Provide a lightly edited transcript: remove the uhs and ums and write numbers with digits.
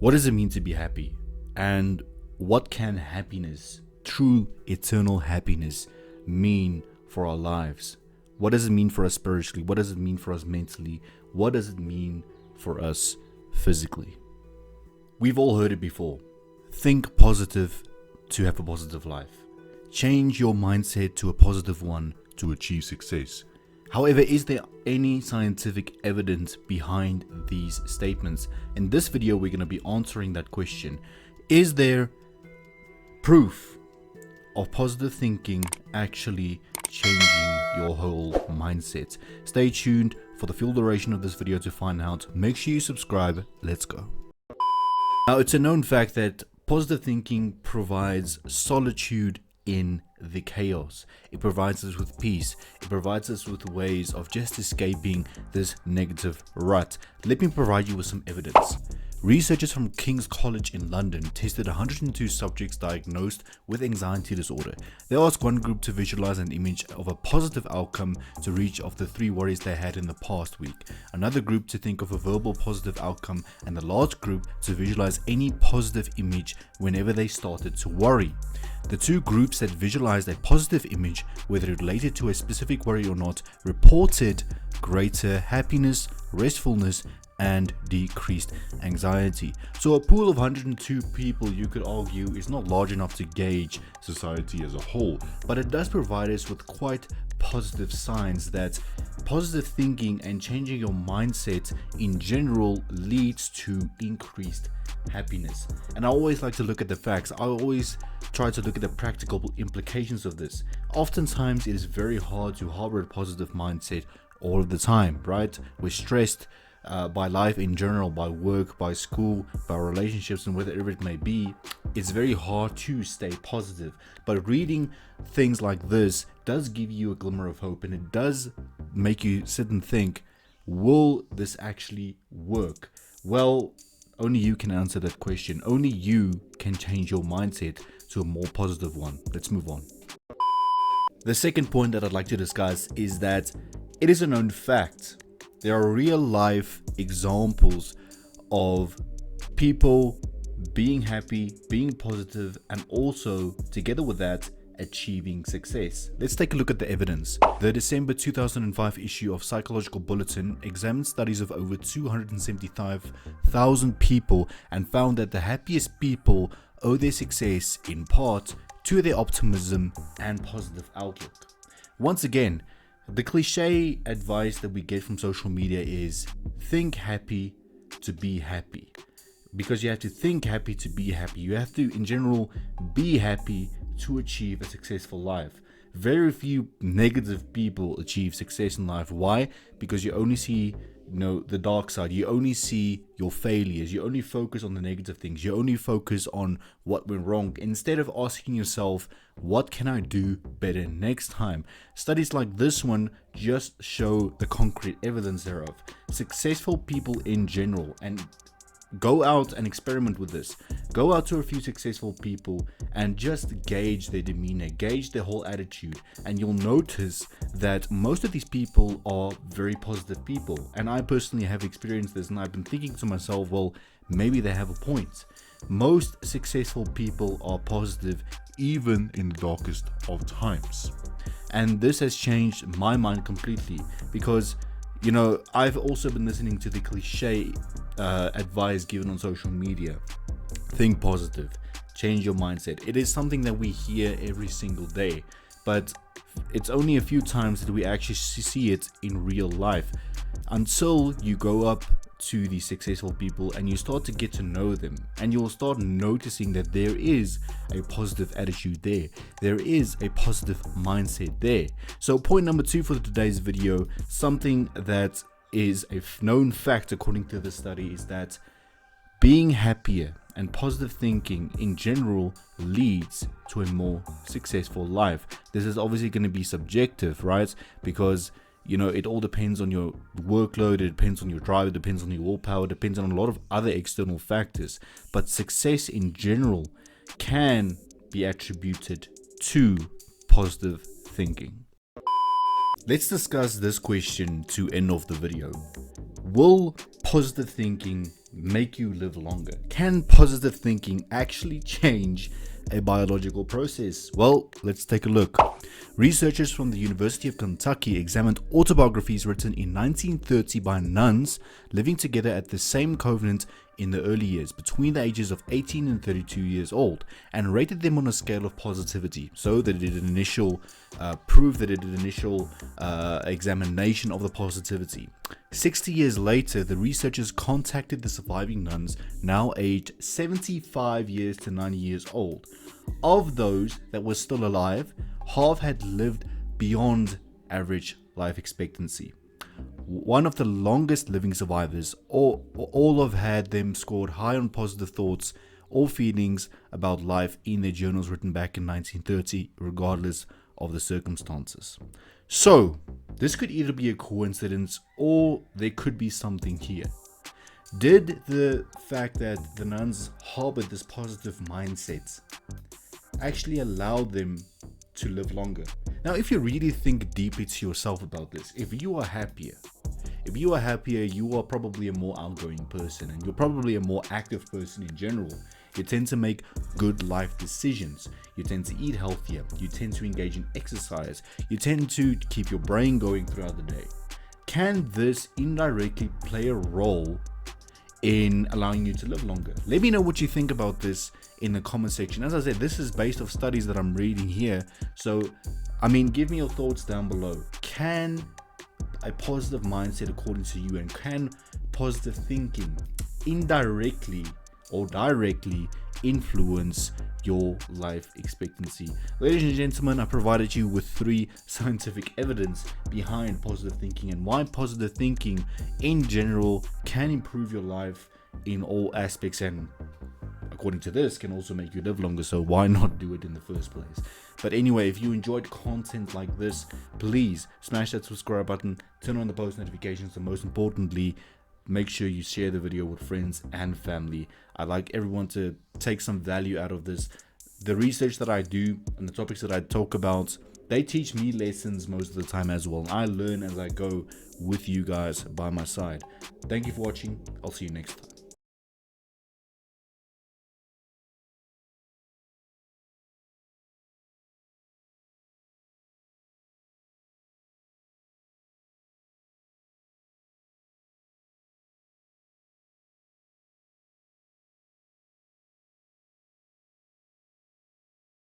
What does it mean to be happy? And what can happiness, true eternal happiness, mean for our lives? What does it mean for us spiritually? What does it mean for us mentally? What does it mean for us physically? We've all heard it before. Think positive to have a positive life. Change your mindset to a positive one to achieve success. However, is there any scientific evidence behind these statements? In this video, we're going to be answering that question. Is there proof of positive thinking actually changing your whole mindset? Stay tuned for the full duration of this video to find out. Make sure you subscribe. Let's go. Now, it's a known fact that positive thinking provides solitude in the chaos. It provides us with peace. It provides us with ways of just escaping this negative rut. Let me provide you with some evidence. Researchers from King's College in London tested 102 subjects diagnosed with anxiety disorder. They asked one group to visualize an image of a positive outcome to reach of the 3 worries they had in the past week, another group to think of a verbal positive outcome, and a large group to visualize any positive image whenever they started to worry. The 2 groups that visualized a positive image, whether it related to a specific worry or not, reported greater happiness, restfulness, and decreased anxiety. So a pool of 102 people, you could argue, is not large enough to gauge society as a whole, but it does provide us with quite positive signs that positive thinking and changing your mindset in general leads to increased happiness. And I always like to look at the facts. I always try to look at the practical implications of this. Oftentimes it is very hard to harbor a positive mindset all of the time, right? We're stressed by life in general, by work, by school, by relationships, and whatever it may be. It's very hard to stay positive, but reading things like this does give you a glimmer of hope, and it does make you sit and think, will this actually work? Well, only you can answer that question. Only you can change your mindset to a more positive one. Let's move on. The second point that I'd like to discuss is that it is a known fact. There are real life examples of people being happy, being positive, and also, together with that, achieving success. Let's take a look at the evidence. The December 2005 issue of Psychological Bulletin examined studies of over 275,000 people and found that the happiest people owe their success in part to their optimism and positive outlook. Once again, the cliche advice that we get from social media is think happy to be happy, because you have to think happy to be happy. You have to, in general, be happy to achieve a successful life. Very few negative people achieve success in life. Why? Because you only see the dark side. You only see your failures. You only focus on the negative things. You only focus on what went wrong instead of asking yourself, what can I do better next time? Studies like this one just show the concrete evidence thereof. Successful people in general, and go out and experiment with this. Go out to a few successful people and just gauge their demeanor, gauge their whole attitude, and you'll notice that most of these people are very positive people. And I personally have experienced this, and I've been thinking to myself, well, maybe they have a point. Most successful people are positive even in the darkest of times. And this has changed my mind completely, because I've also been listening to the cliche advice given on social media. Think positive, change your mindset. It is something that we hear every single day, but it's only a few times that we actually see it in real life, until you go up to these successful people and you start to get to know them, and you'll start noticing that there is a positive attitude there. There is a positive mindset there. So point number 2 for today's video, something that is a known fact according to the study, is that being happier and positive thinking in general leads to a more successful life. This is obviously going to be subjective, right? Because it all depends on your workload, it depends on your drive, it depends on your willpower, it depends on a lot of other external factors. But success in general can be attributed to positive thinking. Let's discuss this question to end off the video. Will positive thinking make you live longer? Can positive thinking actually change a biological process? Well, let's take a look. Researchers from the University of Kentucky examined autobiographies written in 1930 by nuns living together at the same convent in the early years, between the ages of 18 and 32 years old, and rated them on a scale of positivity. So they did an initial examination of the positivity. 60 years later, the researchers contacted the surviving nuns, now aged 75 years to 90 years old. Of those that were still alive, half had lived beyond average life expectancy. One of the longest living survivors, all have had them scored high on positive thoughts or feelings about life in their journals written back in 1930, regardless of the circumstances. So, this could either be a coincidence or there could be something here. Did the fact that the nuns harbored this positive mindset actually allow them to live longer? Now, if you really think deeply to yourself about this, if you are happier, you are probably a more outgoing person, and you're probably a more active person in general. You tend to make good life decisions. You tend to eat healthier. You tend to engage in exercise. You tend to keep your brain going throughout the day. Can this indirectly play a role in allowing you to live longer? Let me know what you think about this in the comment section. As I said, this is based off studies that I'm reading here. So, give me your thoughts down below. Can a positive mindset, according to you, and can positive thinking indirectly or directly influence your life expectancy? Ladies and gentlemen, I provided you with 3 scientific evidence behind positive thinking and why positive thinking in general can improve your life in all aspects, and according to this can also make you live longer. So why not do it in the first place? But anyway, if you enjoyed content like this, please smash that subscribe button, turn on the post notifications, and most importantly, make sure you share the video with friends and family. I'd like everyone to take some value out of this. The research that I do and the topics that I talk about, they teach me lessons most of the time as well. I learn as I go with you guys by my side. Thank you for watching. I'll see you next time.